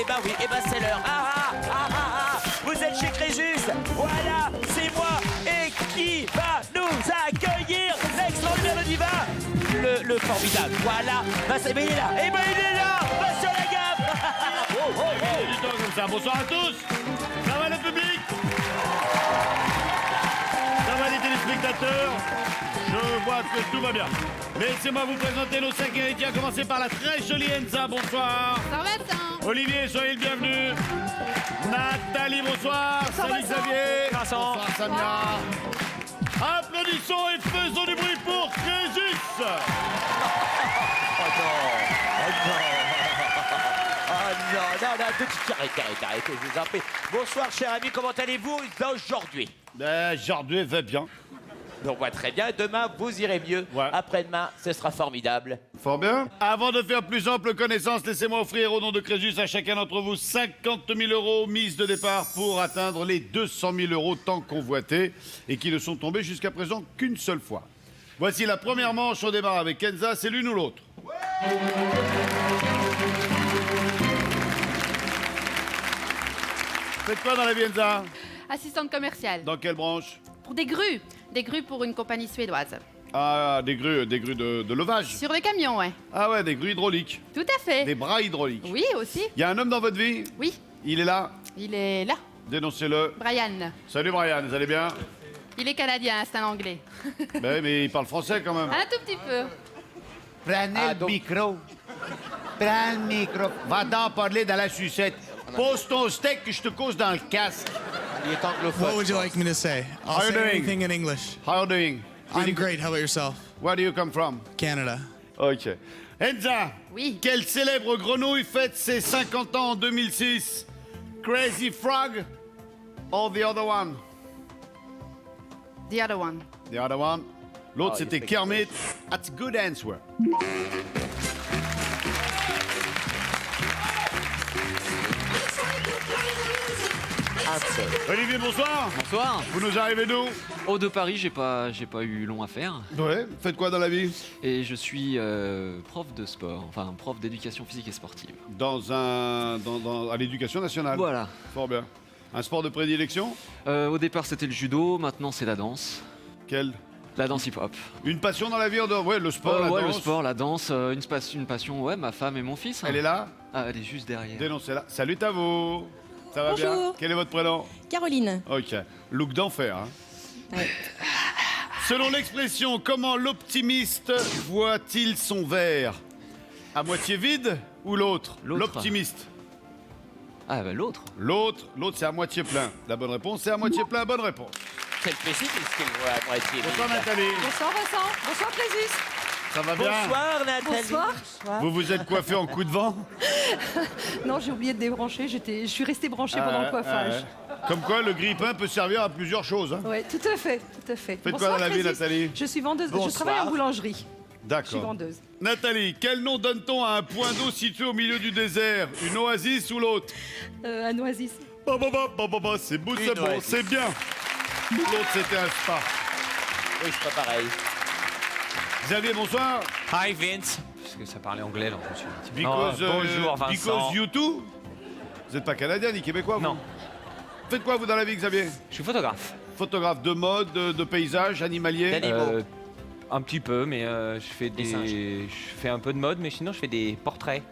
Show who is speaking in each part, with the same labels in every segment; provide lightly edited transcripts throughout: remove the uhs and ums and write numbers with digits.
Speaker 1: Eh ben oui, eh ben c'est l'heure. Vous êtes chez Crésus. Voilà, c'est moi. Et qui va nous accueillir? L'extraordinaire diva. Le formidable. Voilà. Ben, il est là. Eh ben il est là. Pas sur la gaffe.
Speaker 2: Du temps comme ça. Bonsoir à tous. Ça va le public? Ça va les téléspectateurs? Je vois que tout va bien. Laissez-moi vous présenter nos 5 héritiers, à commencer par la très jolie Enza. Bonsoir.
Speaker 3: Bonsoir Vincent.
Speaker 2: Olivier, soyez le bienvenu. Nathalie, bonsoir. Salut Xavier.
Speaker 1: Vincent.
Speaker 2: Bonsoir Samia. Applaudissons et faisons du bruit pour Crésus.
Speaker 1: Arrêtez, je vous en prie. Bonsoir, chers amis, comment allez-vous aujourd'hui?
Speaker 2: Aujourd'hui va bien.
Speaker 1: On voit très bien. Demain, vous irez mieux.
Speaker 2: Ouais.
Speaker 1: Après-demain, ce sera formidable.
Speaker 2: Fort bien. Avant de faire plus ample connaissance, laissez-moi offrir au nom de Crésus à chacun d'entre vous 50 000 euros mise de départ pour atteindre les 200 000 euros tant convoités et qui ne sont tombés jusqu'à présent qu'une seule fois. Voici la première manche. On démarre avec Kenza. C'est l'une ou l'autre. Faites quoi dans la vie, Enza?
Speaker 3: Assistante commerciale.
Speaker 2: Dans quelle branche?
Speaker 3: Pour des grues. Des grues pour une compagnie suédoise.
Speaker 2: Ah, des grues de levage.
Speaker 3: Sur les camions, ouais.
Speaker 2: Ah ouais, des grues hydrauliques.
Speaker 3: Tout à fait.
Speaker 2: Des bras hydrauliques.
Speaker 3: Oui, aussi.
Speaker 2: Il y a un homme dans votre vie?
Speaker 3: Oui.
Speaker 2: Il est là?
Speaker 3: Il est là.
Speaker 2: Dénoncez-le.
Speaker 3: Brian.
Speaker 2: Salut Brian, vous allez bien?
Speaker 3: Il est canadien, c'est un anglais.
Speaker 2: Ben, mais il parle français quand même.
Speaker 3: Un tout petit peu.
Speaker 4: Prenez le micro. Prends le micro. Va donc parler dans la sucette. Pose ton steak que je te cause dans le casque.
Speaker 1: Il est anglophone.
Speaker 5: What would you like me to say? I'll
Speaker 2: How you
Speaker 5: say
Speaker 2: doing?
Speaker 5: anything in English.
Speaker 2: How are you doing?
Speaker 5: I'm great. How about yourself?
Speaker 2: Where do you come from?
Speaker 5: Canada.
Speaker 2: Ok. Enza,
Speaker 3: Oui.
Speaker 2: quelle célèbre grenouille fête ses 50 ans en 2006? Crazy Frog or the other one?
Speaker 3: The other one.
Speaker 2: The other one. L'autre,
Speaker 1: Oh,
Speaker 2: c'était
Speaker 1: you speak
Speaker 2: Kermit. That's a good answer. Olivier, bonsoir.
Speaker 6: Bonsoir.
Speaker 2: Vous nous arrivez d'où?
Speaker 6: Oh, de Paris, j'ai pas eu long à faire.
Speaker 2: Ouais. Faites quoi dans la vie?
Speaker 6: Et je suis prof de sport, enfin prof d'éducation physique et sportive.
Speaker 2: À l'éducation nationale.
Speaker 6: Voilà.
Speaker 2: Fort bien. Un sport de prédilection?
Speaker 6: Au départ, c'était le judo, maintenant c'est la danse.
Speaker 2: Quel?
Speaker 6: La danse hip-hop.
Speaker 2: Une passion dans la vie en dehors? Ouais, le sport, la
Speaker 6: ouais,
Speaker 2: danse.
Speaker 6: le sport, la danse, une passion, ouais, ma femme et mon fils. hein.
Speaker 2: Elle est là?
Speaker 6: Ah, elle est juste derrière.
Speaker 2: Dénoncez-la. Salut à vous. Ça va bien?
Speaker 7: Bonjour.
Speaker 2: Quel est votre prénom?
Speaker 7: Caroline.
Speaker 2: Ok. Look d'enfer. Hein.
Speaker 7: Ouais.
Speaker 2: Selon l'expression, comment l'optimiste voit-il son verre? À moitié vide ou l'autre?
Speaker 6: L'autre.
Speaker 2: L'optimiste.
Speaker 6: Ah, bah l'autre.
Speaker 2: L'autre, c'est à moitié plein. La bonne réponse, c'est à moitié plein. Bonne réponse.
Speaker 1: Quel plaisir qu'il voit à moitié.
Speaker 2: Bonsoir Nathalie.
Speaker 7: Bonsoir Vincent. Bonsoir Crésus.
Speaker 2: Ça va bien?
Speaker 1: Bonsoir Nathalie.
Speaker 7: Bonsoir.
Speaker 2: Vous vous êtes coiffé en coup de vent?
Speaker 7: Non, j'ai oublié de débrancher. Je suis restée branchée pendant le coiffage.
Speaker 2: Comme quoi, le grille-pain peut servir à plusieurs choses. Hein.
Speaker 7: Ouais, tout à fait, tout à fait.
Speaker 2: Faites quoi dans la vie,
Speaker 7: Crésus.
Speaker 2: Nathalie?
Speaker 7: Je suis vendeuse.
Speaker 1: Bonsoir.
Speaker 7: Je travaille en boulangerie. Je suis
Speaker 2: D'accord.
Speaker 7: vendeuse.
Speaker 2: Nathalie, quel nom donne-t-on à un point d'eau situé au milieu du désert? Une oasis ou l'autre?
Speaker 7: Un oasis.
Speaker 2: C'est beau,
Speaker 1: Une
Speaker 2: c'est bon,
Speaker 1: oasis.
Speaker 2: c'est bien. L'autre, c'était un spa.
Speaker 1: Oui, c'est pas pareil.
Speaker 2: Xavier, bonsoir.
Speaker 8: Hi Vince. Parce que ça parlait anglais, donc je me suis dit.
Speaker 2: Because,
Speaker 8: Bonjour Vincent.
Speaker 2: Because you too? Vous n'êtes pas canadien ni québécois, vous?
Speaker 8: Non.
Speaker 2: Faites quoi, vous, dans la vie, Xavier?
Speaker 8: Je suis photographe.
Speaker 2: Photographe de mode, de paysage, animalier?
Speaker 1: D'animaux.
Speaker 8: Un petit peu, mais je fais
Speaker 1: singes.
Speaker 8: je fais un peu de mode, mais sinon je fais des portraits.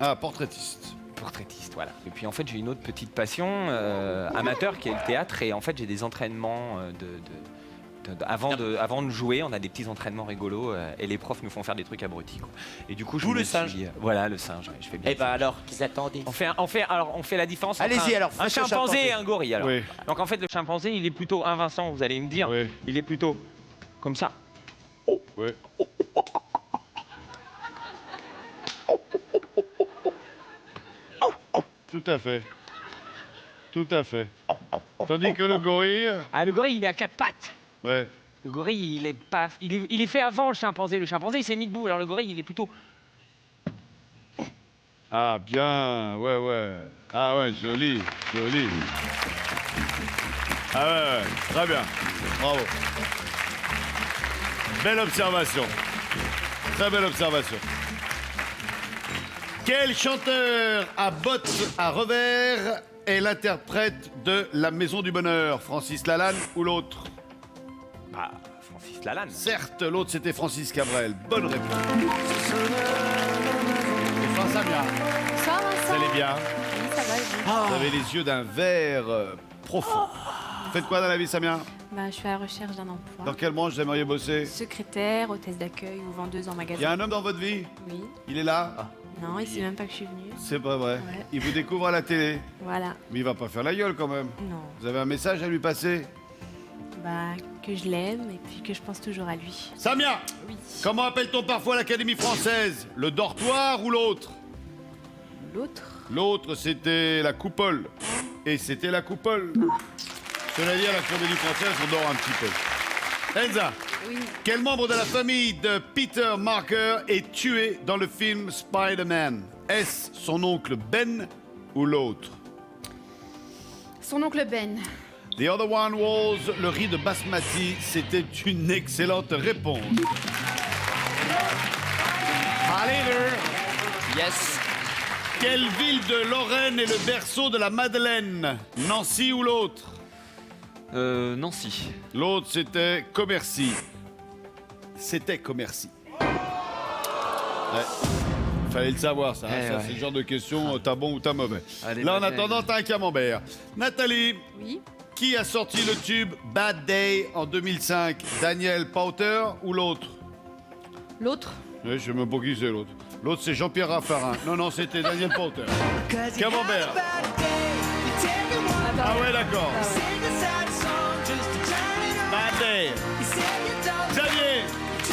Speaker 2: Ah, portraitiste.
Speaker 8: Portraitiste, voilà. Et puis en fait j'ai une autre petite passion amateur qui est le théâtre, et en fait j'ai des entraînements avant de jouer, on a des petits entraînements rigolos et les profs nous font faire des trucs abrutis, quoi. Et du coup je
Speaker 1: D'où
Speaker 8: me
Speaker 1: le singe.
Speaker 8: suis- Voilà, le singe, ouais, je fais bien.
Speaker 1: Eh ben alors, qu'ils attendez.
Speaker 8: On fait la différence entre
Speaker 1: Allez-y, alors,
Speaker 8: un
Speaker 1: faites le
Speaker 8: chimpanzé
Speaker 1: chimpanzé.
Speaker 8: et un gorille. Alors.
Speaker 2: Oui.
Speaker 8: Donc en fait le chimpanzé il est plutôt Vincent, vous allez me dire,
Speaker 2: Oui.
Speaker 8: il est plutôt comme ça.
Speaker 2: Ouais. Tout à fait. Tout à fait. Tandis que le gorille...
Speaker 8: Ah, le gorille il est à quatre pattes.
Speaker 2: Ouais.
Speaker 8: Le gorille il est pas, il est fait avant le chimpanzé. Le chimpanzé il s'est mis debout, alors le gorille il est plutôt.
Speaker 2: Ah, bien. Ouais, ouais. Ah ouais, joli. Joli. Ah ouais, ouais. Très bien. Bravo. Belle observation. Très belle observation. Quel chanteur à bottes à revers est l'interprète de La Maison du Bonheur? Francis Lalanne ou l'autre?
Speaker 8: Bah, Francis Lalanne.
Speaker 2: Certes, l'autre c'était Francis Cabrel. Bonne réponse. Et François Samia,
Speaker 3: Bonsoir,
Speaker 2: vous
Speaker 3: Vincent.
Speaker 2: allez bien?
Speaker 3: Oui, ça va, et vous
Speaker 2: Vous avez les yeux d'un verre profond. Vous faites quoi dans la vie, Samia?
Speaker 9: Bah, je suis à la recherche d'un emploi.
Speaker 2: Dans quelle branche vous aimeriez bosser?
Speaker 9: Secrétaire, hôtesse d'accueil ou vendeuse en
Speaker 2: Il y a
Speaker 9: magasin.
Speaker 2: un homme dans votre vie?
Speaker 9: Oui.
Speaker 2: Il est là?
Speaker 9: Non, il sait même pas que je suis venue.
Speaker 2: C'est pas vrai.
Speaker 9: Ouais.
Speaker 2: Il vous découvre à la télé.
Speaker 9: Voilà.
Speaker 2: Mais il va pas faire la gueule quand même.
Speaker 9: Non.
Speaker 2: Vous avez un message à lui passer?
Speaker 9: Bah, que je l'aime et puis que je pense toujours à lui.
Speaker 2: Samia,
Speaker 9: Oui.
Speaker 2: comment appelle-t-on parfois l'Académie française? Le dortoir ou l'autre?
Speaker 9: L'autre?
Speaker 2: L'autre, c'était la coupole. Et c'était la coupole. Cela dit, à la Comédie Française, on dort un petit peu. Elsa,
Speaker 9: Oui.
Speaker 2: quel membre de la famille de Peter Marker est tué dans le film Spider-Man? Est-ce son oncle Ben ou l'autre?
Speaker 3: Son oncle Ben.
Speaker 2: The other one was le riz de basmati. C'était une excellente réponse. Allez, là.
Speaker 6: Yes.
Speaker 2: Quelle ville de Lorraine est le berceau de la Madeleine? Nancy ou l'autre?
Speaker 6: Nancy.
Speaker 2: L'autre, c'était Commercy. C'était Commercy. Ouais. Fallait le savoir, ça.
Speaker 6: Eh
Speaker 2: Ça,
Speaker 6: ouais.
Speaker 2: c'est le genre de question, t'as bon ou t'as mauvais.
Speaker 6: Allez,
Speaker 2: Là, en
Speaker 6: Madeleine.
Speaker 2: attendant, t'as un camembert. Nathalie,
Speaker 3: Oui.
Speaker 2: qui a sorti le tube Bad Day en 2005? Daniel Powter ou l'autre?
Speaker 7: L'autre?
Speaker 2: Oui, je sais même pas qui c'est l'autre. L'autre, c'est Jean-Pierre Raffarin. Non, c'était Daniel Powter. Camembert. Ah ouais, d'accord. Bad Day. Xavier,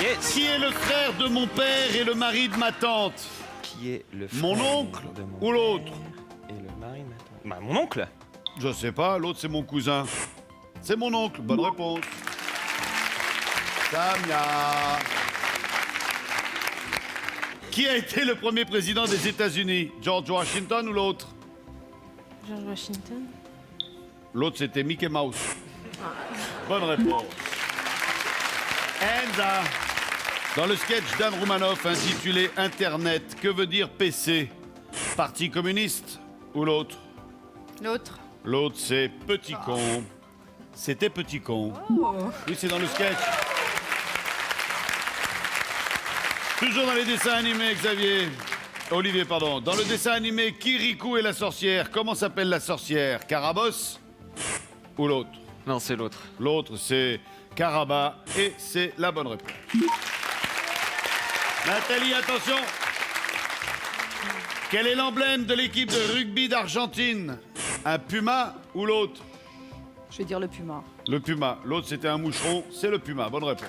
Speaker 8: Yes.
Speaker 2: qui est le frère de mon père et le mari de ma tante?
Speaker 8: Qui est le
Speaker 2: Mon
Speaker 8: frère
Speaker 2: oncle
Speaker 8: de mon
Speaker 2: ou l'autre?
Speaker 8: père Et le mari de ma tante. Bah, mon oncle.
Speaker 2: Je sais pas, l'autre c'est mon cousin. C'est mon oncle, bonne réponse. Samia. Qui a été le premier président des États-Unis? George Washington ou l'autre?
Speaker 9: George Washington?
Speaker 2: L'autre c'était Mickey Mouse. Bonne réponse. Enza. Dans le sketch d'Anne Roumanoff intitulé Internet, que veut dire PC? Parti communiste ou l'autre?
Speaker 3: L'autre.
Speaker 2: L'autre, c'est Petit Con. C'était Petit Con. Oui, c'est dans le sketch. Toujours dans les dessins animés, Xavier. Olivier, pardon. Dans le dessin animé Kirikou et la sorcière, comment s'appelle la sorcière? Carabosse ou l'autre?
Speaker 6: Non, c'est l'autre.
Speaker 2: L'autre, c'est Caraba et c'est la bonne réponse. Nathalie, attention. Quel est l'emblème de l'équipe de rugby d'Argentine? Un puma ou l'autre?
Speaker 7: Je vais dire le puma.
Speaker 2: Le puma. L'autre, c'était un moucheron. C'est le puma. Bonne réponse.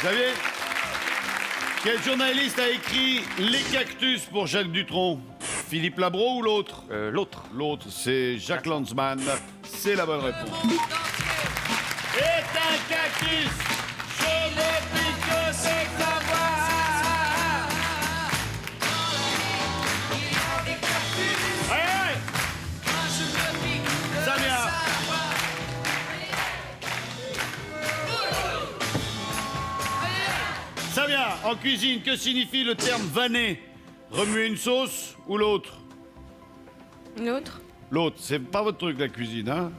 Speaker 2: Xavier, quel journaliste a écrit Les cactus pour Jacques Dutronc? Philippe Labro ou l'autre?
Speaker 8: L'autre.
Speaker 2: L'autre, c'est Jacques Lanzmann. C'est la bonne réponse. Est un cactus. Je ne puis que c'est savoir. Allez, Samia. Samia, en cuisine, que signifie le terme vanner? Remuer une sauce ou l'autre?
Speaker 9: L'autre?
Speaker 2: L'autre, c'est pas votre truc la cuisine, hein?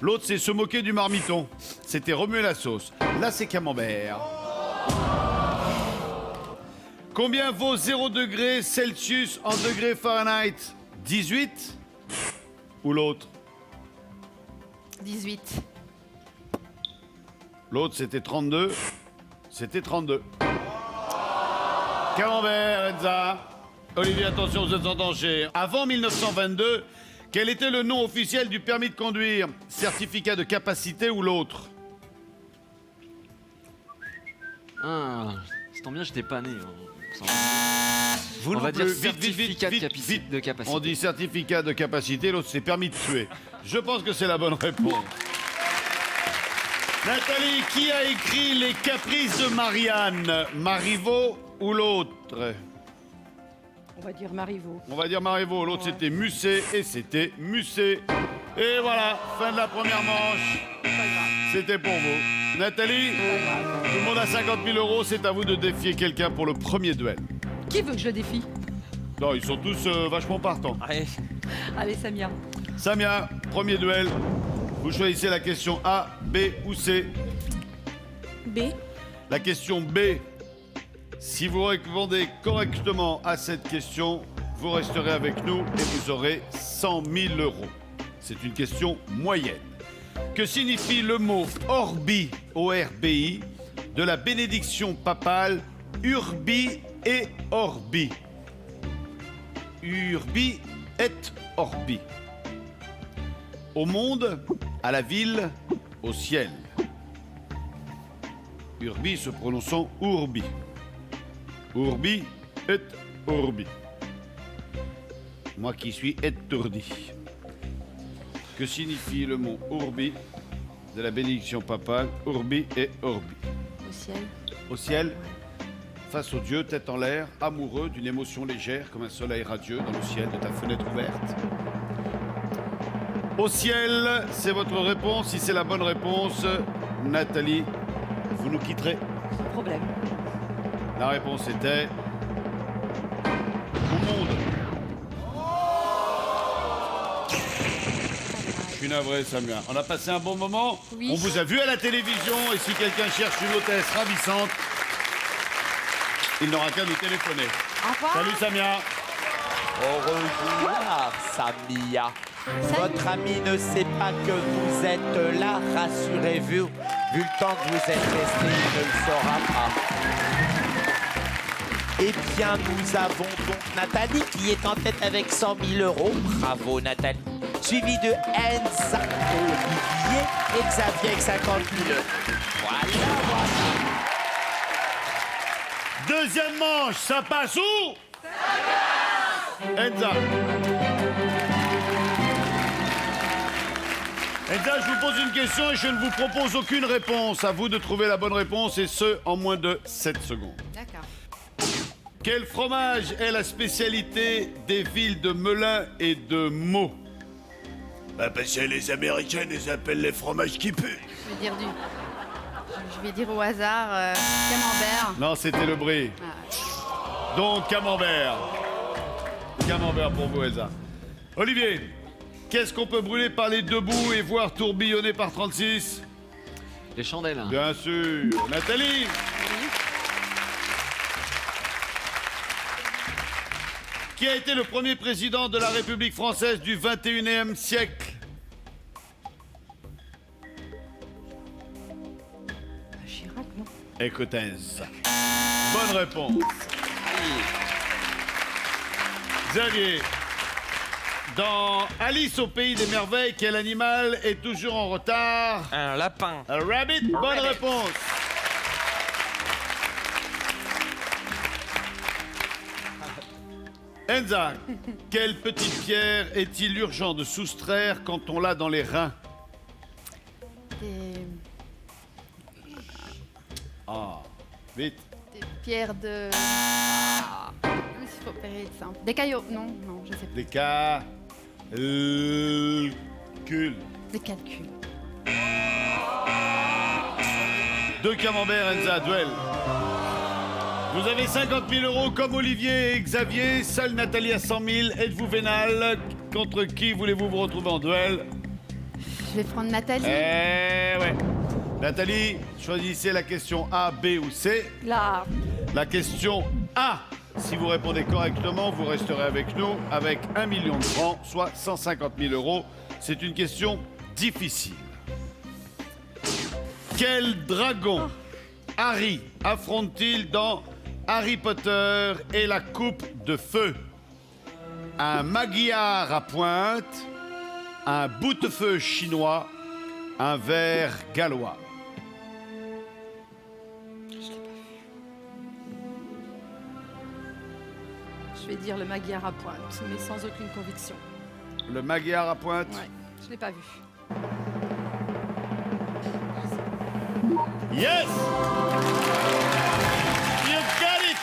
Speaker 2: L'autre, c'est se moquer du marmiton. C'était remuer la sauce. Là, c'est camembert. Combien vaut 0 degré Celsius en degrés Fahrenheit? 18 ou l'autre?
Speaker 3: 18.
Speaker 2: L'autre, c'était 32. C'était 32. Camembert, Enza. Olivier, attention, vous êtes en danger. Avant 1922, quel était le nom officiel du permis de conduire? Certificat de capacité ou l'autre?
Speaker 6: Ah, ça tombe bien, j'étais pas né. hein.
Speaker 2: Vous
Speaker 6: On
Speaker 2: non
Speaker 6: va dire
Speaker 2: plus.
Speaker 6: certificat de capacité.
Speaker 2: On dit certificat de capacité, l'autre c'est permis de tuer. Je pense que c'est la bonne réponse. Nathalie, qui a écrit Les Caprices de Marianne? Marivaux ou l'autre?
Speaker 7: On va dire Marivaux.
Speaker 2: On va dire Marivaux, l'autre c'était Musset et c'était Musset. Et voilà, fin de la première manche. C'était pour vous. Nathalie, tout le monde a 50 000 €, c'est à vous de défier quelqu'un pour le premier duel.
Speaker 7: Qui veut que je le défie?
Speaker 2: Non, ils sont tous vachement partants.
Speaker 8: Allez.
Speaker 7: Allez, Samia.
Speaker 2: Samia, premier duel. Vous choisissez la question A, B ou C.
Speaker 9: B.
Speaker 2: La question B. Si vous répondez correctement à cette question, vous resterez avec nous et vous aurez 100 000 euros. C'est une question moyenne. Que signifie le mot Orbi, O-R-B-I, de la bénédiction papale Urbi et Orbi? Urbi et Orbi. Au monde, à la ville, au ciel. Urbi se prononçant Urbi. Urbi et Orbi. Moi qui suis étourdi. Que signifie le mot Urbi de la bénédiction papale Urbi et Orbi?
Speaker 9: Au ciel.
Speaker 2: Au ciel, face au Dieu, tête en l'air, amoureux d'une émotion légère comme un soleil radieux dans le ciel de ta fenêtre ouverte. Au ciel, c'est votre réponse. Si c'est la bonne réponse, Nathalie, vous nous quitterez.
Speaker 7: Sans problème.
Speaker 2: La réponse était au monde. Je suis navré, Samia. On a passé un bon moment.
Speaker 3: Oui.
Speaker 2: On vous a vu à la télévision. Et si quelqu'un cherche une hôtesse ravissante, il n'aura qu'à nous téléphoner.
Speaker 3: Au revoir.
Speaker 2: Salut, Samia.
Speaker 1: Au revoir, Samia. Votre ami ne sait pas que vous êtes là, rassurez-vous. Vu le temps que vous êtes resté, il ne le saura pas. Eh bien, nous avons donc Nathalie qui est en tête avec 100 000 euros. Bravo, Nathalie. Suivi de Enza, Olivier et Xavier avec 50 000 euros. Voilà.
Speaker 2: Deuxième manche, ça passe où? Enza. Enza, je vous pose une question et je ne vous propose aucune réponse. À vous de trouver la bonne réponse et ce, en moins de 7 secondes.
Speaker 3: D'accord.
Speaker 2: Quel fromage est la spécialité des villes de Melun et de Meaux? Parce que les Américains les appellent les fromages qui puent.
Speaker 3: Je vais dire au hasard camembert.
Speaker 2: Non, c'était le brie. Donc, camembert. Camembert pour vous, Elsa. Olivier, qu'est-ce qu'on peut brûler par les deux bouts et voir tourbillonner par 36?
Speaker 6: Les chandelles.
Speaker 2: Bien sûr. Nathalie. Qui a été le premier président de la République française du 21e siècle?
Speaker 7: Chirac, non?
Speaker 2: Écoutez. Bonne réponse. Xavier, dans Alice au pays des merveilles, quel animal est toujours en retard?
Speaker 8: Un lapin.
Speaker 2: Un rabbit. Bonne réponse. Enza, quelle petite pierre est-il urgent de soustraire quand on l'a dans les reins? Ah, vite.
Speaker 3: Des pierres de... Il faut pérer de simple. Des cailloux. Non, je sais pas.
Speaker 2: Des calculs.
Speaker 3: Des calculs.
Speaker 2: Deux camemberts, Enza, duel. Vous avez 50 000 euros comme Olivier et Xavier. Seule Nathalie a 100 000. Êtes-vous vénal? Contre qui voulez-vous vous retrouver en duel?
Speaker 3: Je vais prendre Nathalie.
Speaker 2: Ouais. Nathalie, choisissez la question A, B ou C.
Speaker 7: Là.
Speaker 2: La question A. Si vous répondez correctement, vous resterez avec nous avec 1 million de francs, soit 150 000 euros. C'est une question difficile. Quel dragon Harry affronte-t-il dans Harry Potter et la coupe de feu? Un magyar à pointe, un boutefeu chinois, un ver gallois.
Speaker 7: Je vais dire le magyar à pointe, mais sans aucune conviction.
Speaker 2: Le magyar à pointe?
Speaker 7: Ouais, je l'ai pas vu.
Speaker 2: Yes! You got it!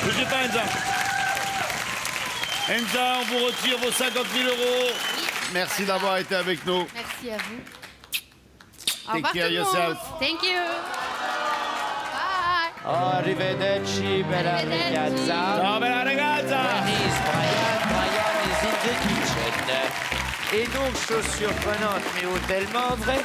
Speaker 2: Bougez pas, Enza. Enza, on vous retire vos 50 000 euros. Merci d'avoir été avec nous.
Speaker 3: Merci à vous. Au
Speaker 2: Take
Speaker 3: revoir
Speaker 2: care
Speaker 3: tout le
Speaker 2: yourself.
Speaker 3: monde. Thank you. Bye.
Speaker 1: Arrivederci, bella ragazza.
Speaker 2: Ciao, bella ragazza.
Speaker 1: Denise, Brian is in the kitchen. Et donc, chose surprenante, mais oh, tellement vrai.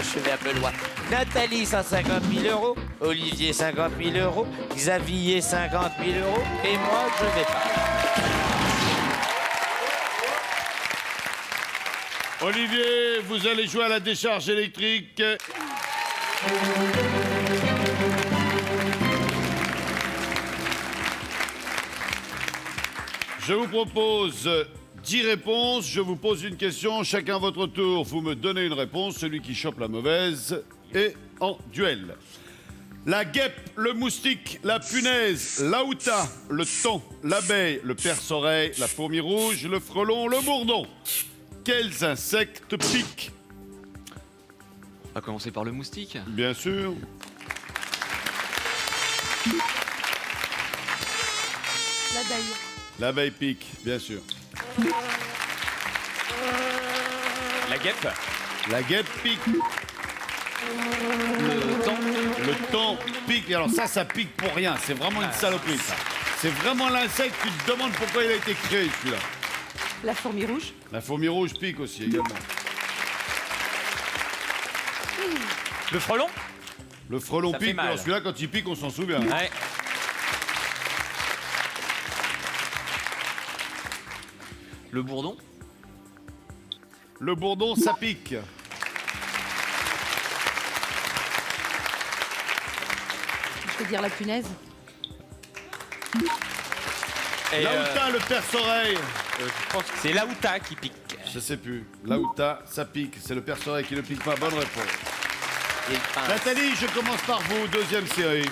Speaker 1: Je vais un peu loin. Nathalie, 150 000 euros. Olivier, 50 000 euros. Xavier, 50 000 euros. Et moi, je vais pas.
Speaker 2: Olivier, vous allez jouer à la décharge électrique. Je vous propose 10 réponses. Je vous pose une question. Chacun à votre tour, vous me donnez une réponse. Celui qui chope la mauvaise est en duel. La guêpe, le moustique, la punaise, l'aouta, le thon, l'abeille, le perce-oreille, la fourmi rouge, le frelon, le bourdon. Quels insectes piquent?
Speaker 6: On va commencer par le moustique.
Speaker 2: Bien sûr.
Speaker 7: L'abeille.
Speaker 2: L'abeille pique, bien sûr.
Speaker 8: La guêpe.
Speaker 2: La guêpe pique.
Speaker 6: Le temps.
Speaker 2: Le thon pique. Et alors ça pique pour rien. C'est vraiment une saloperie, ça. C'est vraiment l'insecte, tu te demandes pourquoi il a été créé, celui-là.
Speaker 7: La fourmi rouge.
Speaker 2: La fourmi rouge pique aussi, également.
Speaker 8: Le frelon.
Speaker 2: Le frelon
Speaker 8: Ça fait
Speaker 2: pique,
Speaker 8: mal.
Speaker 2: alors celui-là, quand il pique, on s'en souvient.
Speaker 8: Ouais.
Speaker 6: Le bourdon.
Speaker 2: Le bourdon, ça pique.
Speaker 7: Je vais dire la punaise.
Speaker 8: Et,
Speaker 2: L'aouta, le perce-oreille.
Speaker 8: je pense que c'est l'aouta qui pique.
Speaker 2: Je sais plus. L'aouta, ça pique. C'est le perce-oreille qui ne pique pas. Bonne réponse.
Speaker 8: Et le pince.
Speaker 2: Nathalie, je commence par vous. Deuxième série.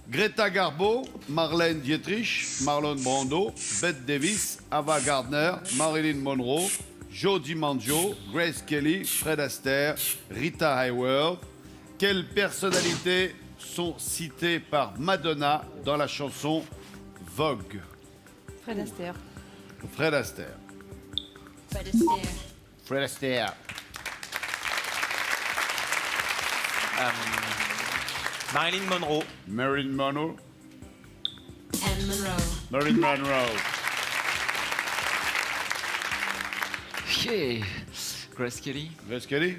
Speaker 2: Greta Garbo, Marlène Dietrich, Marlon Brando, Bette Davis, Ava Gardner, Marilyn Monroe, Joe DiMaggio, Grace Kelly, Fred Astaire, Rita Hayworth. Quelles personnalités sont citées par Madonna dans la chanson Vogue?
Speaker 7: Fred Astaire.
Speaker 2: Fred Astaire. Fred Astaire.
Speaker 8: Marilyn Monroe.
Speaker 2: Marilyn Monroe. Marilyn Monroe.
Speaker 6: Yeah. Grace Kelly.
Speaker 2: Grace Kelly.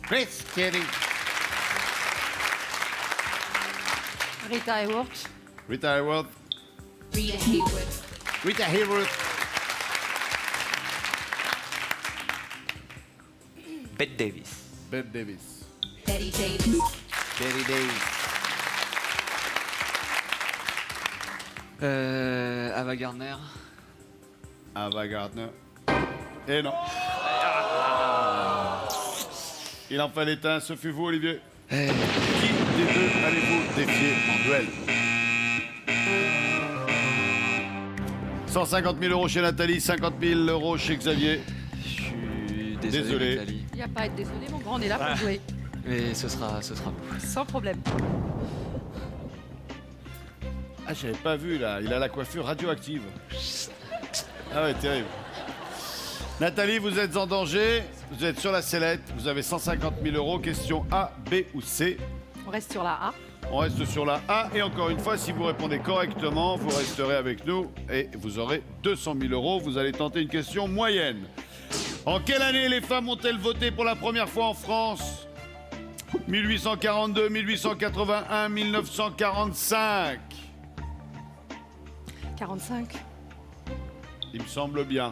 Speaker 2: Grace Kelly.
Speaker 7: Rita Hayworth.
Speaker 2: Rita Hayworth. Rita Hayworth.
Speaker 8: Bette Davis.
Speaker 2: Bette Davis.
Speaker 9: Betty Davis.
Speaker 2: Betty Davis.
Speaker 6: Ava Gardner.
Speaker 2: Ava Gardner. Et non. Il en fallait un, ce fut vous, Olivier. Qui des deux allez-vous défier en duel? 150 000 euros chez Nathalie, 50 000 euros chez Xavier.
Speaker 6: Je suis désolé,
Speaker 2: Désolé.
Speaker 6: Nathalie.
Speaker 7: Il n'y a pas à être désolé, mon grand, on est là pour jouer.
Speaker 6: Mais ce sera vous.
Speaker 7: Sans problème.
Speaker 2: Ah, j'avais pas vu, là. Il a la coiffure radioactive. Ah ouais, terrible. Nathalie, vous êtes en danger. Vous êtes sur la sellette. Vous avez 150 000 euros. Question A, B ou C.
Speaker 7: On reste sur la A.
Speaker 2: On reste sur la A. Et encore une fois, si vous répondez correctement, vous resterez avec nous et vous aurez 200 000 euros. Vous allez tenter une question moyenne. En quelle année les femmes ont-elles voté pour la première fois en France? 1842, 1881, 1945.
Speaker 7: 45.
Speaker 2: Il me semble bien.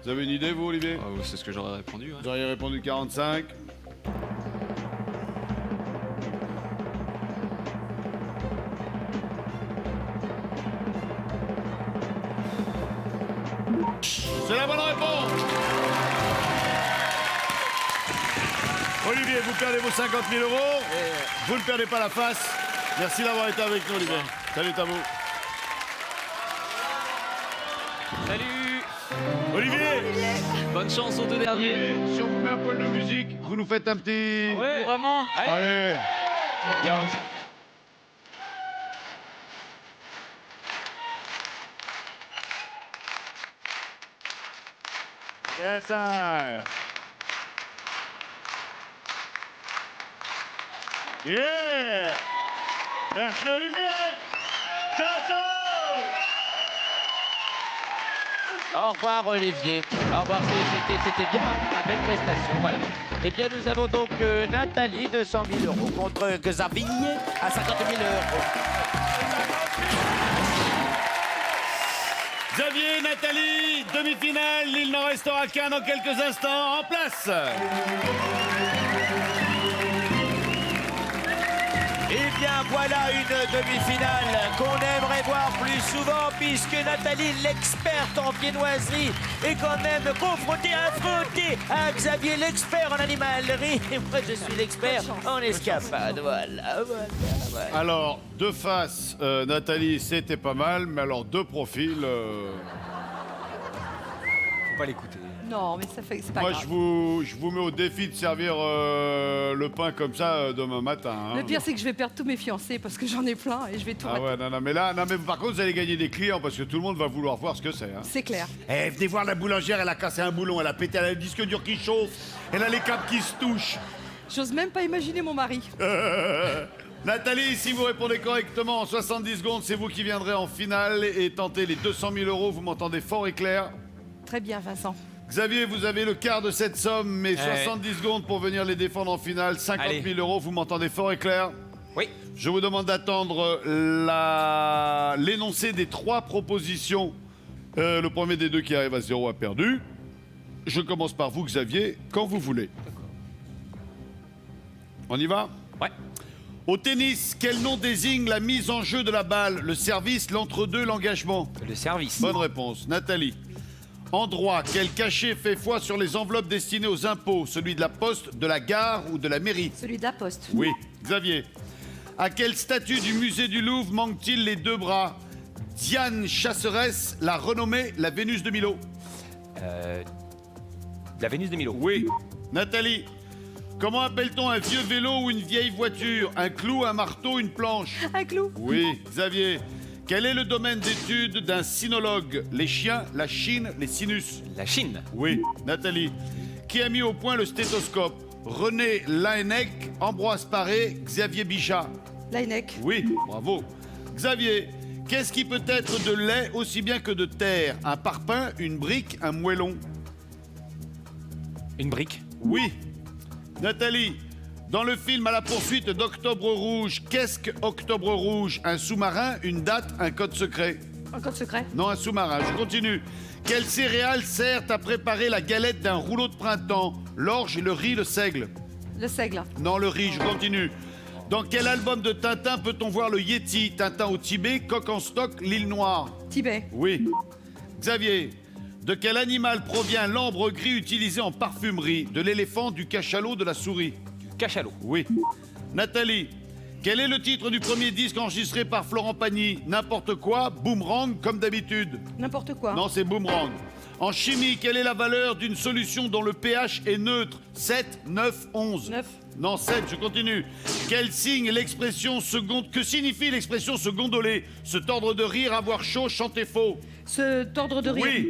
Speaker 2: Vous avez une idée, vous, Olivier?
Speaker 6: Oh, c'est ce que j'aurais répondu. Ouais.
Speaker 2: Vous auriez répondu 45. C'est la bonne réponse. Olivier, vous perdez vos 50 000 euros. Vous ne perdez pas la face. Merci d'avoir été avec nous, Olivier. Salut à vous.
Speaker 8: Salut.
Speaker 2: Olivier,
Speaker 6: Bonne chance aux deux derniers.
Speaker 2: si on vous met un poil de musique, vous nous faites un petit...
Speaker 8: Ouais. Vraiment.
Speaker 2: Allez. Yes, sir.
Speaker 1: Yeah.
Speaker 10: Au revoir Olivier. Au revoir, c'était bien, une belle prestation. Voilà. Eh bien, nous avons donc Nathalie, 200 000 euros, contre Xavier à 50 000 euros.
Speaker 2: Xavier, Nathalie, demi-finale, il n'en restera qu'un dans quelques instants. En place.
Speaker 1: Eh bien, voilà une demi-finale qu'on aimerait voir plus souvent puisque Nathalie, l'experte en viennoiserie, est quand même affrontée à Xavier, l'expert en animalerie. Et moi, je suis l'expert en escapade. Voilà.
Speaker 2: Alors, de face, Nathalie, c'était pas mal, mais alors deux profils.
Speaker 6: Faut pas l'écouter.
Speaker 7: Non, mais ça fait, c'est pas
Speaker 2: Moi,
Speaker 7: grave.
Speaker 2: je vous mets au défi de servir le pain comme ça demain matin. Hein.
Speaker 7: Le pire, c'est que je vais perdre tous mes fiancés parce que j'en ai plein et je vais tout
Speaker 2: Ah
Speaker 7: rater.
Speaker 2: ouais, non, mais là, non, mais par contre, vous allez gagner des clients parce que tout le monde va vouloir voir ce que c'est. Hein.
Speaker 7: C'est clair.
Speaker 4: Eh, venez voir la boulangère, elle a cassé un boulon, elle a pété, elle a le disque dur qui chauffe, elle a les câbles qui se touchent.
Speaker 7: J'ose même pas imaginer mon mari.
Speaker 2: Nathalie, si vous répondez correctement en 70 secondes, c'est vous qui viendrez en finale et tentez les 200 000 euros. Vous m'entendez fort et clair.
Speaker 7: Très bien, Vincent.
Speaker 2: Xavier, vous avez le quart de cette somme, mais 70 secondes pour venir les défendre en finale. 50 000 euros, vous m'entendez fort et clair?
Speaker 8: Oui.
Speaker 2: Je vous demande d'attendre l'énoncé des 3 propositions. Le premier des deux qui arrive à 0 a perdu. Je commence par vous, Xavier, quand vous voulez. On y va?
Speaker 8: Ouais.
Speaker 2: Au tennis, quel nom désigne la mise en jeu de la balle? Le service, l'entre-deux, l'engagement?
Speaker 8: Le service.
Speaker 2: Bonne réponse. Nathalie. En droit, quel cachet fait foi sur les enveloppes destinées aux impôts? Celui de la poste, de la gare ou de la mairie?
Speaker 7: Celui de la Poste.
Speaker 2: Oui. Xavier. À quelle statue du musée du Louvre manque-t-il les 2 bras? Diane Chasseresse, la renommée la Vénus de Milo?
Speaker 8: La Vénus de Milo.
Speaker 2: Oui. Nathalie. Comment appelle-t-on un vieux vélo ou une vieille voiture? Un clou, un marteau, une planche?
Speaker 7: Un clou.
Speaker 2: Oui. Xavier. Quel est le domaine d'étude d'un sinologue? Les chiens, la Chine, les sinus?
Speaker 8: La Chine.
Speaker 2: Oui. Nathalie. Qui a mis au point le stéthoscope? René Laennec, Ambroise Paré, Xavier Bichat?
Speaker 7: Laennec.
Speaker 2: Oui, bravo. Xavier, qu'est-ce qui peut être de lait aussi bien que de terre? Un parpaing, une brique, un moellon?
Speaker 8: Une brique.
Speaker 2: Oui. Nathalie, dans le film À la poursuite d'Octobre Rouge, qu'est-ce qu'Octobre Rouge? Un sous-marin, une date, un code secret?
Speaker 7: Un code secret.
Speaker 2: Non, un sous-marin. Je continue. Quelle céréale sert à préparer la galette d'un rouleau de printemps? L'orge, le riz, le seigle?
Speaker 7: Le seigle.
Speaker 2: Non, le riz, je continue. Dans quel album de Tintin peut-on voir le Yéti? Tintin au Tibet, Coq en stock, l'île Noire?
Speaker 7: Tibet.
Speaker 2: Oui. Xavier, de quel animal provient l'ambre gris utilisé en parfumerie? De l'éléphant, du cachalot, de la souris?
Speaker 8: Du cachalot.
Speaker 2: Oui. Nathalie, quel est le titre du premier disque enregistré par Florent Pagny? N'importe quoi, Boomerang, comme d'habitude?
Speaker 7: N'importe quoi.
Speaker 2: Non, c'est Boomerang. En chimie, quelle est la valeur d'une solution dont le pH est neutre? 7, 9, 11.
Speaker 7: 9.
Speaker 2: Non, 7, je continue. Quel signe l'expression seconde... Que signifie l'expression se gondoler? Se tordre de rire, avoir chaud, chanter faux?
Speaker 7: Se tordre de rire.
Speaker 2: Oui.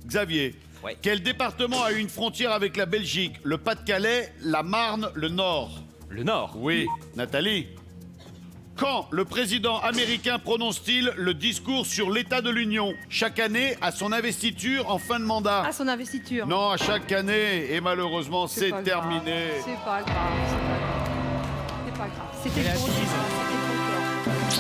Speaker 2: Xavier,
Speaker 8: Ouais.
Speaker 2: quel département a une frontière avec la Belgique? Le Pas-de-Calais, la Marne, le Nord?
Speaker 8: Le Nord.
Speaker 2: Oui. Nathalie, quand le président américain prononce-t-il le discours sur l'état de l'Union? Chaque année, à son investiture en fin de mandat?
Speaker 7: À son investiture.
Speaker 2: Non, à chaque année. Et malheureusement, c'est
Speaker 7: pas
Speaker 2: terminé.
Speaker 7: grave. C'est pas grave. C'est pas grave. C'était
Speaker 8: la
Speaker 7: trop.
Speaker 8: bise.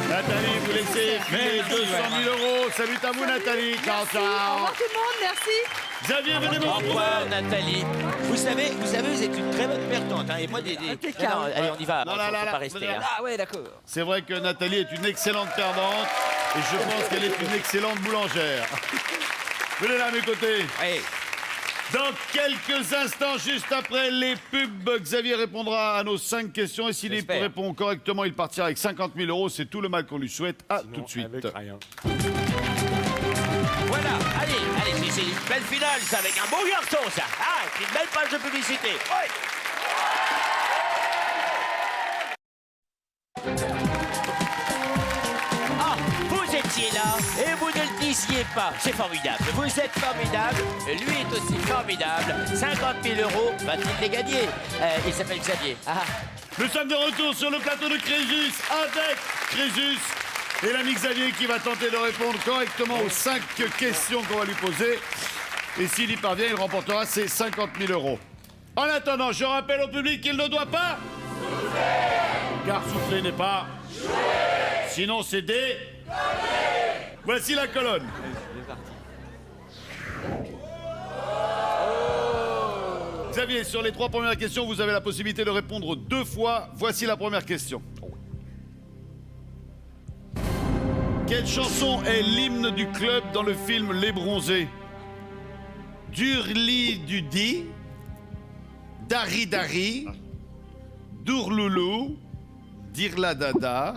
Speaker 2: Nathalie, vous laissez filer 200 000 euros. Salut à vous, Nathalie. Ciao,
Speaker 7: Au
Speaker 2: ciao.
Speaker 7: revoir tout le monde, merci.
Speaker 2: Xavier, venez me
Speaker 10: Au
Speaker 2: retrouver.
Speaker 10: revoir Nathalie.
Speaker 1: Vous savez, vous êtes une très bonne perdante. Hein, et moi,
Speaker 7: T'es
Speaker 1: Non,
Speaker 7: calme.
Speaker 1: allez, on y va.
Speaker 2: Non,
Speaker 1: faut
Speaker 2: là, là,
Speaker 1: pas
Speaker 2: là,
Speaker 1: rester.
Speaker 2: là,
Speaker 1: Hein.
Speaker 8: Ah ouais, d'accord.
Speaker 2: C'est vrai que Nathalie est une excellente perdante. Et je pense qu'elle est une excellente boulangère. Venez là à mes côtés.
Speaker 8: Allez.
Speaker 2: Dans quelques instants, juste après les pubs, Xavier répondra à nos 5 questions. Et s'il
Speaker 8: J'espère.
Speaker 2: répond correctement, il partira avec 50 000 euros. C'est tout le mal qu'on lui souhaite. À tout de suite.
Speaker 1: Voilà, allez, c'est une belle finale, ça, avec un beau garçon, ça. Ah, et puis une belle page de publicité. Ouais. Ah, vous étiez là, et vous ne le disiez
Speaker 10: n'osiez pas. C'est formidable. Vous êtes formidable. Lui est aussi formidable. 50 000 euros, va-t-il les gagner? Il s'appelle Xavier. Ah.
Speaker 2: Nous sommes de retour sur le plateau de Crésus avec Crésus et l'ami Xavier qui va tenter de répondre correctement aux 5 questions qu'on va lui poser. Et s'il y parvient, il remportera ses 50 000 euros. En attendant, je rappelle au public qu'il ne doit pas souffler. Car souffler n'est pas jouer. Sinon, c'est des... Voici la colonne. Xavier, sur les 3 premières questions, vous avez la possibilité de répondre 2 fois. Voici la première question. Quelle chanson est l'hymne du club dans le film Les Bronzés? Durli Dudi, Dari Dari, Dourloulou, Dirla Dada,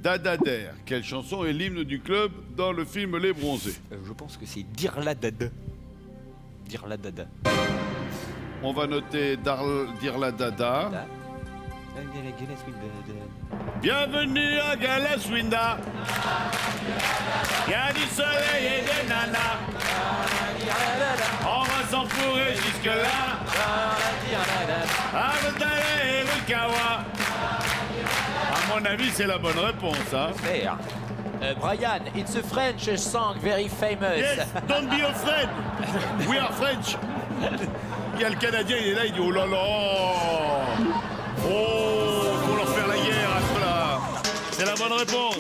Speaker 2: Dadader. Quelle chanson est l'hymne du club dans le film Les Bronzés?
Speaker 8: Je pense que c'est Dirla Dada. Dirla Dada.
Speaker 2: On va noter Dirla Dada. Bienvenue à Galaswinda. Il y a du soleil et des nanas. On va s'enfourrer jusque-là. Avec et le kawa. À mon avis, c'est la bonne réponse, hein.
Speaker 10: Brian, it's a French song very famous.
Speaker 2: Yes, don't be afraid. We are French. Il y a le Canadien, il est là, il dit oh là là. Oh, faut leur faire la guerre à ceux-là. C'est la bonne réponse.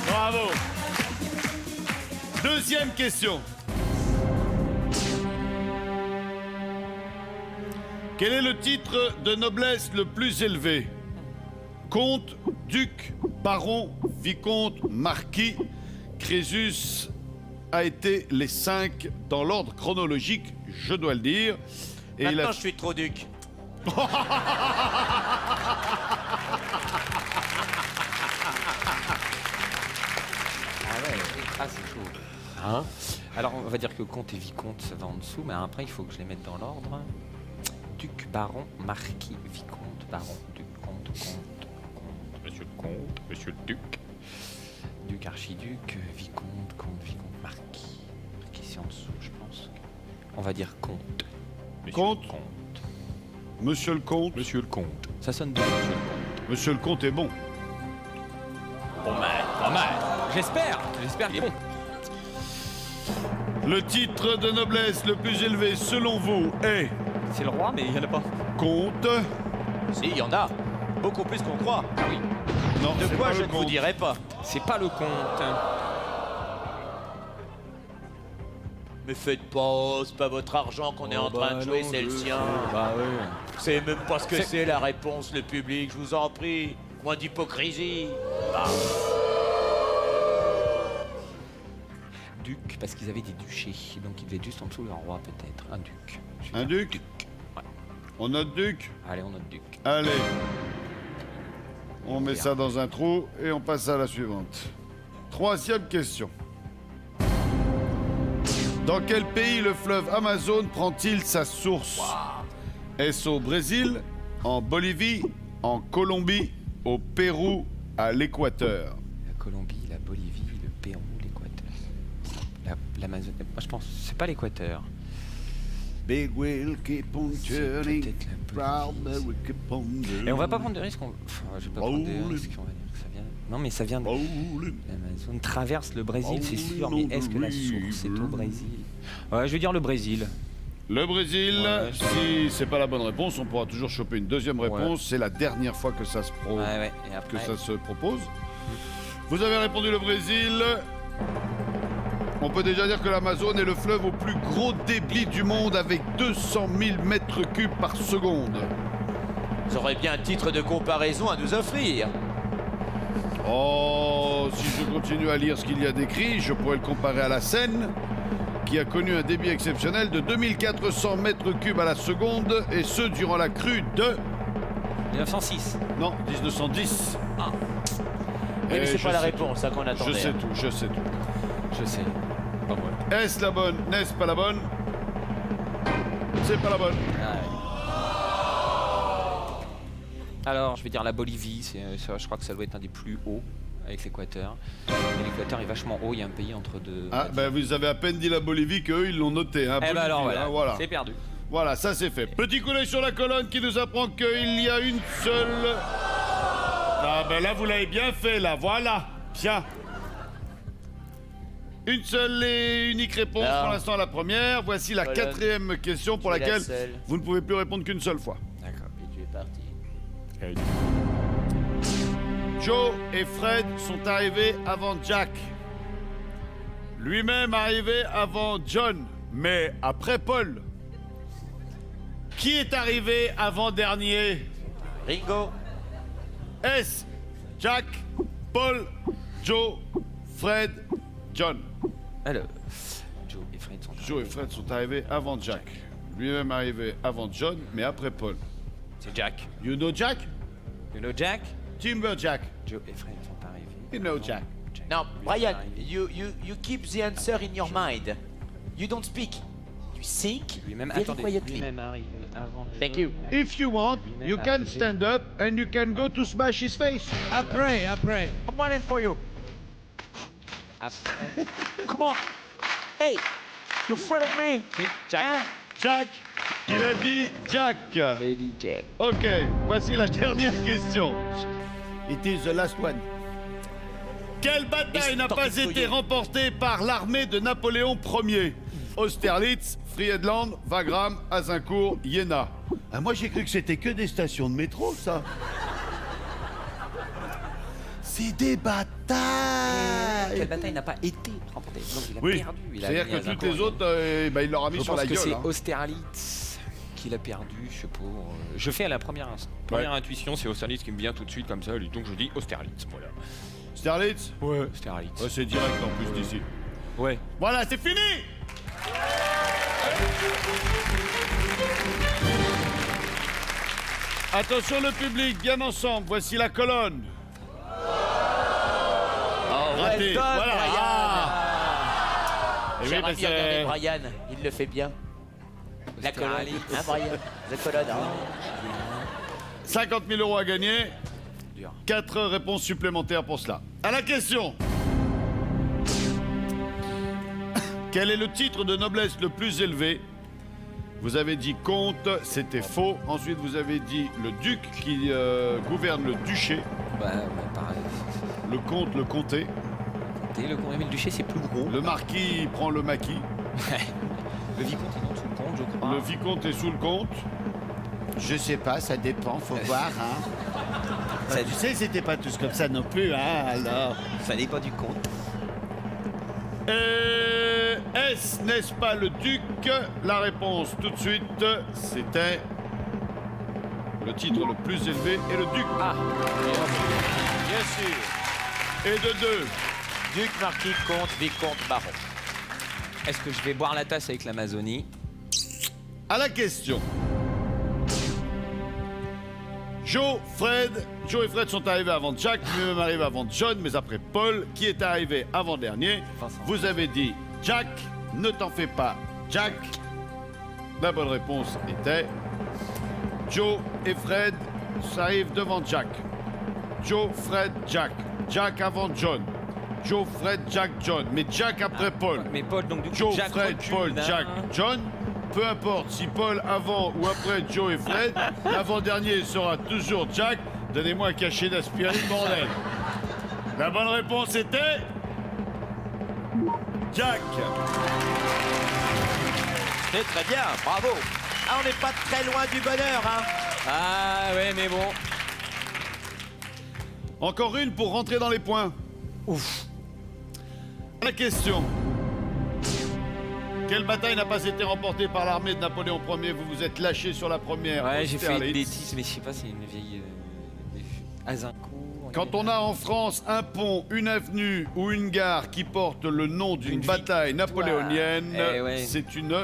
Speaker 2: Bravo. Deuxième question. Quel est le titre de noblesse le plus élevé? Comte, duc, baron, vicomte, marquis. Crésus a été les 5 dans l'ordre chronologique, je dois le dire. Et
Speaker 10: maintenant, je suis trop duc.
Speaker 8: C'est chaud. Hein? Alors, on va dire que comte et vicomte, ça va en dessous, mais après, il faut que je les mette dans l'ordre. Duc, baron, marquis, vicomte, baron, duc, comte, monsieur le comte, monsieur le duc, duc, archiduc, vicomte, vicomte, marquis. Marquis, c'est en dessous, je pense. On va dire comte.
Speaker 2: Comte. Monsieur le comte.
Speaker 8: Monsieur le comte. Ça sonne bien, monsieur le comte.
Speaker 2: Monsieur le comte est bon.
Speaker 8: Pas mal. J'espère qu'il est bon.
Speaker 2: Le titre de noblesse le plus élevé, selon vous, est...
Speaker 8: C'est le roi, mais il n'y en a pas.
Speaker 2: Comte.
Speaker 10: Si, il y en a. Beaucoup plus qu'on croit.
Speaker 8: Ah oui.
Speaker 2: Non,
Speaker 10: de quoi je ne vous dirai pas.
Speaker 8: C'est pas le comte.
Speaker 10: Mais faites pas, c'est pas votre argent qu'on est en train de jouer, c'est le sien.
Speaker 8: Bah oui.
Speaker 10: Vous savez même pas ce que c'est la réponse, le public, je vous en prie. Moins d'hypocrisie.
Speaker 8: Duc, parce qu'ils avaient des duchés, donc ils devaient juste en dessous leur roi peut-être. Un duc.
Speaker 2: Un duc.
Speaker 8: Ouais.
Speaker 2: On note duc.
Speaker 8: Allez, on note duc.
Speaker 2: Allez. On met ça dans un trou et on passe à la suivante. Troisième question. Dans quel pays le fleuve Amazon prend-il sa source? Est-ce au Brésil, en Bolivie, en Colombie, au Pérou, à l'Équateur?
Speaker 8: La Colombie, la Bolivie, le Pérou, l'Équateur. L'Amazon. Moi je pense, c'est pas l'Équateur.
Speaker 2: Big wheel keep on turning.
Speaker 8: Peut-être la
Speaker 2: Proud will keep on turning.
Speaker 8: Et on va pas prendre de risque. Enfin, je vais pas prendre de risque. On va dire que ça vient. Non, mais ça vient de. L'Amazon traverse le Brésil, c'est sûr. Mais est-ce que la source est au Brésil? Ouais, je vais dire le Brésil.
Speaker 2: Le Brésil,
Speaker 8: Ouais.
Speaker 2: si c'est pas la bonne réponse, on pourra toujours choper une deuxième réponse.
Speaker 8: Ouais.
Speaker 2: C'est la dernière fois que ça se
Speaker 8: Ouais. Et après.
Speaker 2: que ça se propose. Vous avez répondu le Brésil. On peut déjà dire que l'Amazone est le fleuve au plus gros débit du monde avec 200 000 mètres cubes par seconde.
Speaker 10: Vous aurez bien un titre de comparaison à nous offrir.
Speaker 2: Oh, si je continue à lire ce qu'il y a d'écrit, je pourrais le comparer à la Seine, qui a connu un débit exceptionnel de 2400 mètres cubes à la seconde, et ce durant la crue de...
Speaker 8: 1906.
Speaker 2: Non, 1910.
Speaker 8: Ah.
Speaker 10: Mais c'est
Speaker 2: je
Speaker 10: pas la
Speaker 2: sais
Speaker 10: réponse qu'on attendait.
Speaker 2: Je sais tout, je sais tout.
Speaker 8: Je sais. Pas moi.
Speaker 2: Est-ce la bonne? N'est-ce pas la bonne? C'est pas la bonne.
Speaker 8: Alors, je vais dire la Bolivie, je crois que ça doit être un des plus hauts avec l'Équateur. Et l'Équateur est vachement haut, il y a un pays entre deux.
Speaker 2: Ah, ben vous avez à peine dit la Bolivie qu'eux, ils l'ont noté. Hein,
Speaker 8: Eh ben alors
Speaker 2: Bolivie,
Speaker 8: voilà,
Speaker 2: hein,
Speaker 8: c'est perdu.
Speaker 2: Voilà, ça c'est fait. Petit coup d'œil sur la colonne qui nous apprend qu'il y a une seule... Ah ben là, vous l'avez bien fait, là, voilà. Bien. Une seule et unique réponse
Speaker 10: Alors.
Speaker 2: pour l'instant à la première. Voici la
Speaker 10: Colonne.
Speaker 2: 4e question pour
Speaker 10: C'est la
Speaker 2: laquelle
Speaker 10: seule.
Speaker 2: vous ne pouvez plus répondre qu'une seule fois.
Speaker 8: D'accord.
Speaker 10: Et tu es parti.
Speaker 2: Joe et Fred sont arrivés avant Jack. Lui-même arrivé avant John, mais après Paul. Qui est arrivé avant-dernier?
Speaker 10: Ringo.
Speaker 2: S. Jack, Paul, Joe, Fred, John.
Speaker 8: Alors, Joe et Fred sont
Speaker 2: Joe et Fred sont arrivés avant Jack. Lui-même arrivé avant John, mais après Paul.
Speaker 8: C'est Jack.
Speaker 2: You know Jack?
Speaker 8: You know Jack?
Speaker 2: Timberjack.
Speaker 8: Joe et Fred sont arrivés.
Speaker 2: You know Jack.
Speaker 10: No,
Speaker 8: Lui-même
Speaker 10: Brian,
Speaker 8: arrivé.
Speaker 10: you keep the answer in your mind. You don't speak. You think
Speaker 8: Lui-même,
Speaker 10: very
Speaker 8: attendez,
Speaker 10: quietly.
Speaker 8: lui-même arrivé avant.
Speaker 10: Thank you.
Speaker 2: If you want,
Speaker 8: you can stand
Speaker 2: up and you can go to smash his face.
Speaker 5: Après.
Speaker 10: I'm waiting for you. Come on. Hey, you're front of me.
Speaker 8: Jack.
Speaker 2: Jack. Il a dit Jack.
Speaker 8: Baby Jack.
Speaker 2: Ok, voici la dernière question. It is the last one. Quelle bataille n'a pas été remportée par l'armée de Napoléon Ier? Austerlitz, Friedland, Wagram, Azincourt, Iéna.
Speaker 4: Ah, moi, j'ai cru que c'était que des stations de métro, ça. C'est des batailles.
Speaker 8: Quelle bataille n'a pas été remportée? Donc il a
Speaker 2: Oui,
Speaker 8: perdu. Il a
Speaker 2: c'est-à-dire
Speaker 8: gagné
Speaker 2: que toutes
Speaker 8: Azincourt,
Speaker 2: les autres, il leur a mis
Speaker 8: Je
Speaker 2: sur
Speaker 8: pense
Speaker 2: la
Speaker 8: que
Speaker 2: gueule.
Speaker 8: c'est
Speaker 2: hein.
Speaker 8: Austerlitz qu'il a perdu, je sais pas. Je fais à la première intuition, c'est Austerlitz qui me vient tout de suite comme ça, donc je dis Austerlitz, voilà.
Speaker 2: Austerlitz?
Speaker 8: Ouais, Austerlitz.
Speaker 2: Ouais, c'est direct en plus d'ici.
Speaker 8: Ouais.
Speaker 2: Voilà, c'est fini. Attention le public, bien ensemble, voici la colonne. Raté,
Speaker 10: Well done,
Speaker 2: voilà.
Speaker 10: Brian.
Speaker 2: Et oui,
Speaker 10: Cher
Speaker 2: parce
Speaker 10: ami,
Speaker 2: que-
Speaker 10: regardez Brian, il le fait bien. La colonne,
Speaker 8: Austerlitz.
Speaker 10: hein Brian? La colonne, hein.
Speaker 2: 50 000 euros à gagner.
Speaker 8: Dur.
Speaker 2: 4 réponses supplémentaires pour cela. À la question. Quel est le titre de noblesse le plus élevé? Vous avez dit comte, c'était faux. Ensuite, vous avez dit le duc qui gouverne le duché.
Speaker 8: Bah, pareil.
Speaker 2: Le comte, le comté.
Speaker 8: Le comte, mais le duché, c'est plus gros.
Speaker 2: Le marquis prend le maquis.
Speaker 8: Le vicomte est en dessous le comte, je crois.
Speaker 2: Le vicomte est sous le comte.
Speaker 4: Je sais pas, ça dépend, faut voir, hein. Bah, tu sais, c'était pas tous comme ça non plus, hein, alors.
Speaker 8: Ça dépend du comte.
Speaker 2: Est-ce, n'est-ce pas le duc? La réponse tout de suite, c'était le titre le plus élevé et le duc.
Speaker 8: Ah,
Speaker 10: Bien sûr.
Speaker 2: Et de 2.
Speaker 10: Duc, marquis, comte, vicomte, baron.
Speaker 8: est-ce que je vais boire la tasse avec l'Amazonie?
Speaker 2: À la question. Joe et Fred sont arrivés avant Jack, lui-même arrivé avant John, mais après Paul, qui est arrivé avant-dernier.
Speaker 8: Vincent.
Speaker 2: Vous avez dit Jack, ne t'en fais pas, Jack. La bonne réponse était Joe et Fred s'arrivent devant Jack. Joe, Fred, Jack. Jack avant John. Joe, Fred, Jack, John. Mais Jack après Paul.
Speaker 8: Mais Paul, donc du coup,
Speaker 2: Joe,
Speaker 8: Jack
Speaker 2: Fred,
Speaker 8: recule
Speaker 2: Paul,
Speaker 8: d'un-
Speaker 2: Jack, John. Peu importe si Paul avant ou après Joe et Fred, l'avant-dernier sera toujours Jack. Donnez-moi un cachet d'aspirine, bordel. La bonne réponse était... Jack.
Speaker 10: C'est très bien, bravo. Ah, on n'est pas très loin du bonheur, hein.
Speaker 8: Ah ouais, mais bon.
Speaker 2: Encore une pour rentrer dans les points.
Speaker 8: Ouf.
Speaker 2: La question. Quelle bataille n'a pas été remportée par l'armée de Napoléon Ier? Vous vous êtes lâché sur la première.
Speaker 8: Ouais, j'ai fait une
Speaker 2: Austerlitz.
Speaker 8: bêtise, mais je sais pas, c'est une vieille. Azincourt.
Speaker 2: Quand on a en France un pont, une avenue ou une gare qui porte le nom d'une
Speaker 8: Une
Speaker 2: bataille
Speaker 8: victoire.
Speaker 2: napoléonienne,
Speaker 8: Eh ouais.
Speaker 2: c'est une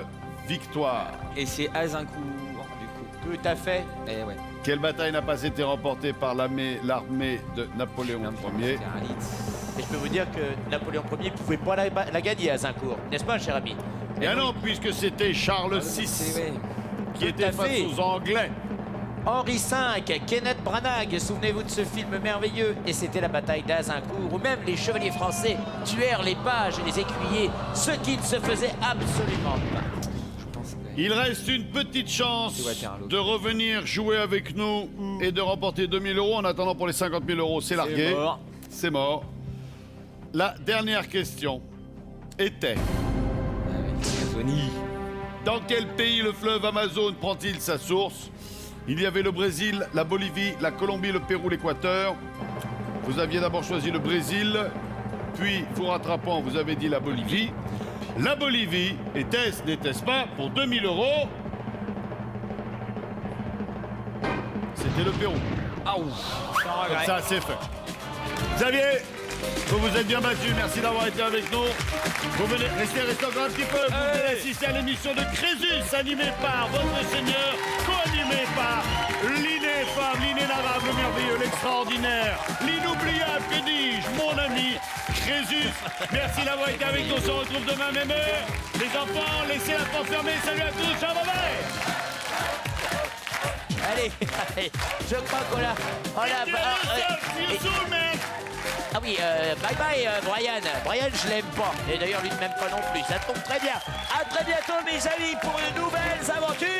Speaker 2: victoire.
Speaker 8: Et c'est Azincourt, du coup.
Speaker 10: Tout à fait.
Speaker 8: Eh ouais.
Speaker 2: Quelle bataille n'a pas été remportée par l'armée de Napoléon Ier?
Speaker 10: Et je peux vous dire que Napoléon Ier ne pouvait pas la gagner à Zincourt, n'est-ce pas, cher ami?
Speaker 2: Et non, puisque c'était Charles VI.
Speaker 8: Ouais.
Speaker 2: qui était face aux Anglais.
Speaker 10: Henri V, Kenneth Branagh, souvenez-vous de ce film merveilleux. Et c'était la bataille d'Azincourt, où même les chevaliers français tuèrent les pages et les écuyers, ce qui ne se faisait absolument pas.
Speaker 2: Il reste une petite chance de revenir jouer avec nous et de remporter 2000 euros. En attendant, pour les 50 000 euros, c'est largué. C'est mort. La dernière question était... Dans quel pays le fleuve Amazon prend-il sa source? Il y avait le Brésil, la Bolivie, la Colombie, le Pérou, l'Équateur. Vous aviez d'abord choisi le Brésil, puis, vous rattrapant, vous avez dit la Bolivie. La Bolivie, était-ce, n'était-ce pas, pour 2000 euros? C'était le Pérou. Comme ça, c'est fait. Xavier, vous vous êtes bien battu, merci d'avoir été avec nous. Vous venez rester encore un petit peu. Vous venez assister à l'émission de Crésus, animée par votre Seigneur, co-animée par l'ineffable, l'inénarrable, le merveilleux, l'extraordinaire, l'inoubliable, que dis-je, mon ami Crésus. Merci d'avoir été avec nous. On se retrouve demain même heure. Les enfants, laissez la porte fermée. Salut à tous, ciao, bye bye.
Speaker 10: Allez, je crois qu'on a... Ah oui, bye bye Brian. Brian, je l'aime pas. Et d'ailleurs, lui ne m'aime pas non plus. Ça tombe très bien. À très bientôt, mes amis, pour de nouvelles aventures.